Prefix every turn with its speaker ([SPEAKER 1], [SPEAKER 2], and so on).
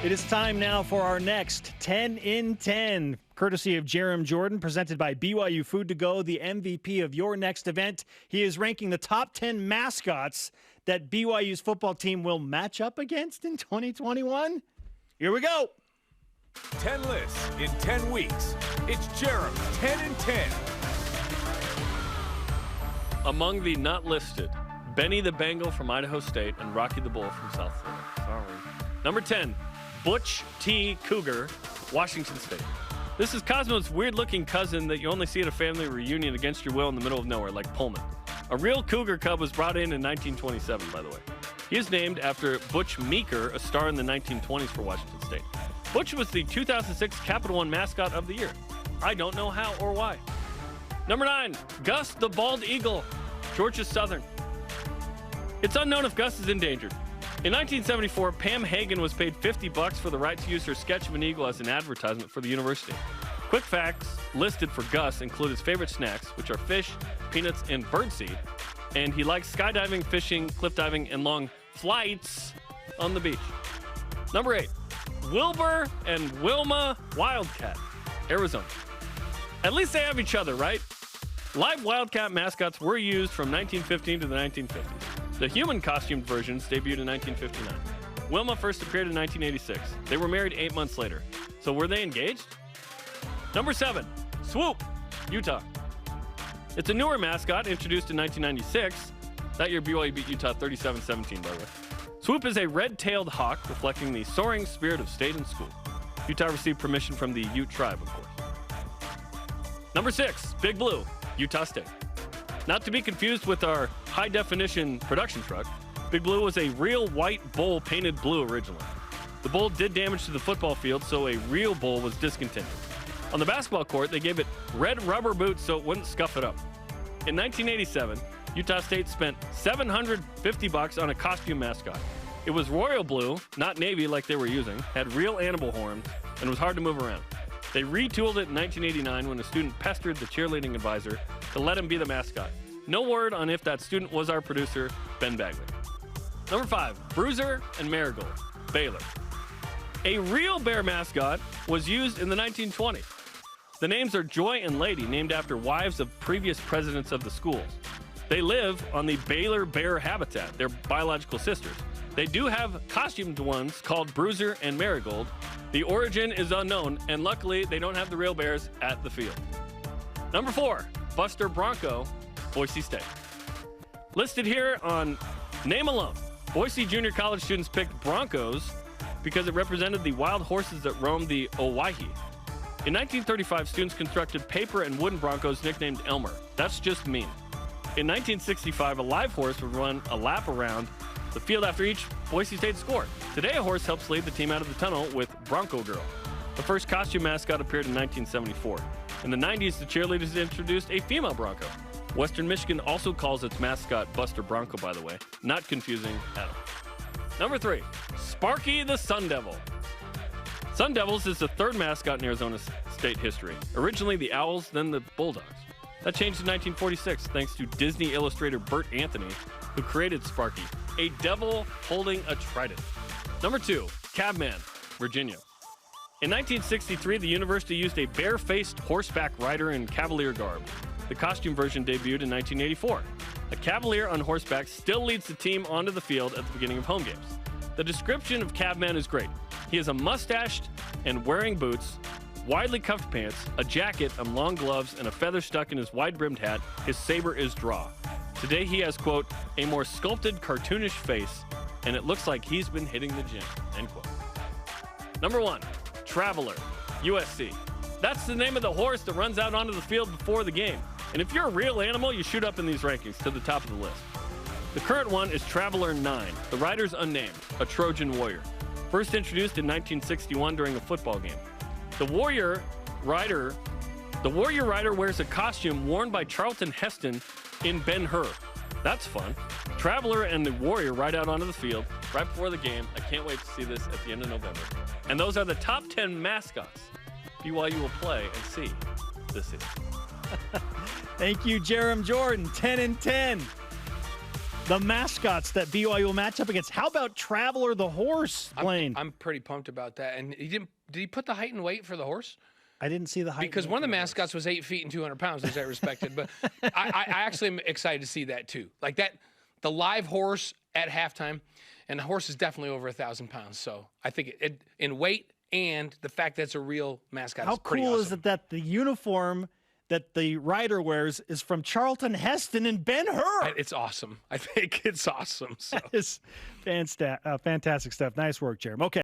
[SPEAKER 1] It is time now for our next 10 in 10, courtesy of Jarom Jordan, presented by BYU Food to Go, the MVP of your next event. He is ranking the top 10 mascots that BYU's football team will match up against in 2021. Here we go.
[SPEAKER 2] 10 lists in 10 weeks. It's Jarom's 10 in 10.
[SPEAKER 3] Among the not listed, Benny the Bengal from Idaho State and Rocky the Bull from South Florida. Sorry. Number 10, Butch T. Cougar, Washington State. This is Cosmo's weird-looking cousin that you only see at a family reunion against your will in the middle of nowhere, like Pullman. A real cougar cub was brought in 1927, by the way. He is named after Butch Meeker, a star in the 1920s for Washington State. Butch was the 2006 Capital One Mascot of the Year. I don't know how or why. Number 9, Gus the Bald Eagle, Georgia Southern. It's unknown if Gus is endangered. In 1974, Pam Hagen was paid $50 for the right to use her sketch of an eagle as an advertisement for the university. Quick facts listed for Gus include his favorite snacks, which are fish, peanuts, and birdseed. And he likes skydiving, fishing, cliff diving, and long flights on the beach. Number 8, Wilbur and Wilma Wildcat, Arizona. At least they have each other, right? Live Wildcat mascots were used from 1915 to the 1950s. The human costumed versions debuted in 1959. Wilma first appeared in 1986. They were married 8 months later. So were they engaged? Number 7, Swoop, Utah. It's a newer mascot introduced in 1996. That year, BYU beat Utah 37-17, by the way. Swoop is a red-tailed hawk reflecting the soaring spirit of state and school. Utah received permission from the Ute tribe, of course. Number 6, Big Blue, Utah State. Not to be confused with our high-definition production truck, Big Blue was a real white bull painted blue originally. The bull did damage to the football field, so a real bull was discontinued. On the basketball court, they gave it red rubber boots so it wouldn't scuff it up. In 1987, Utah State spent $750 on a costume mascot. It was royal blue, not navy like they were using, had real animal horns, and was hard to move around. They retooled it in 1989 when a student pestered the cheerleading advisor to let him be the mascot. No word on if that student was our producer, Ben Bagley. Number 5, Bruiser and Marigold, Baylor. A real bear mascot was used in the 1920s. The names are Joy and Lady, named after wives of previous presidents of the schools. They live on the Baylor bear habitat. They're biological sisters. They do have costumed ones called Bruiser and Marigold. The origin is unknown, and luckily they don't have the real bears at the field. Number 4, Buster Bronco, Boise State. Listed here on name alone, Boise junior college students picked Broncos because it represented the wild horses that roamed the Owyhee. In 1935, students constructed paper and wooden Broncos nicknamed Elmer. That's just mean. In 1965, a live horse would run a lap around the field after each Boise State score. Today, a horse helps lead the team out of the tunnel with Bronco Girl. The first costume mascot appeared in 1974. In the 90s, the cheerleaders introduced a female Bronco. Western Michigan also calls its mascot Buster Bronco, by the way. Not confusing at all. Number 3, Sparky the Sun Devil. Sun Devils is the third mascot in Arizona State history. Originally the Owls, then the Bulldogs. That changed in 1946 thanks to Disney illustrator Bert Anthony, who created Sparky, a devil holding a trident. Number 2, Cabman, Virginia. In 1963, the university used a bare-faced horseback rider in cavalier garb. The costume version debuted in 1984. A cavalier on horseback still leads the team onto the field at the beginning of home games. The description of Cabman is great. He is a mustached and wearing boots, widely cuffed pants, a jacket and long gloves, and a feather stuck in his wide-brimmed hat. His saber is draw. Today he has, quote, a more sculpted, cartoonish face, and it looks like he's been hitting the gym, end quote. Number 1, Traveler, USC. That's the name of the horse that runs out onto the field before the game. And if you're a real animal, you shoot up in these rankings to the top of the list. The current one is Traveler 9. The rider's unnamed, a Trojan warrior. First introduced in 1961 during a football game. The warrior rider wears a costume worn by Charlton Heston in Ben-Hur. That's fun. Traveler and the warrior ride out onto the field right before the game. I can't wait to see this at the end of November. And those are the top 10 mascots BYU will play and see this season.
[SPEAKER 1] Thank you, Jarom Jordan. 10 in 10. the mascots that BYU will match up against. How about Traveler the horse, Blaine?
[SPEAKER 4] I'm pretty pumped about that. And did he put the height and weight for the horse?
[SPEAKER 1] I didn't see the height.
[SPEAKER 4] Because one of the mascots was 8 feet and 200 pounds, which I respected. But I actually am excited to see that too. Like that, the live horse at halftime, and the horse is definitely over 1,000 pounds. So I think it in weight and the fact that it's a real mascot.
[SPEAKER 1] How cool
[SPEAKER 4] awesome.
[SPEAKER 1] is it that the uniform that the rider wears is from Charlton Heston and Ben-Hur?
[SPEAKER 4] It's awesome. I think it's awesome. So.
[SPEAKER 1] That is fantastic stuff. Nice work, Jarom. Okay.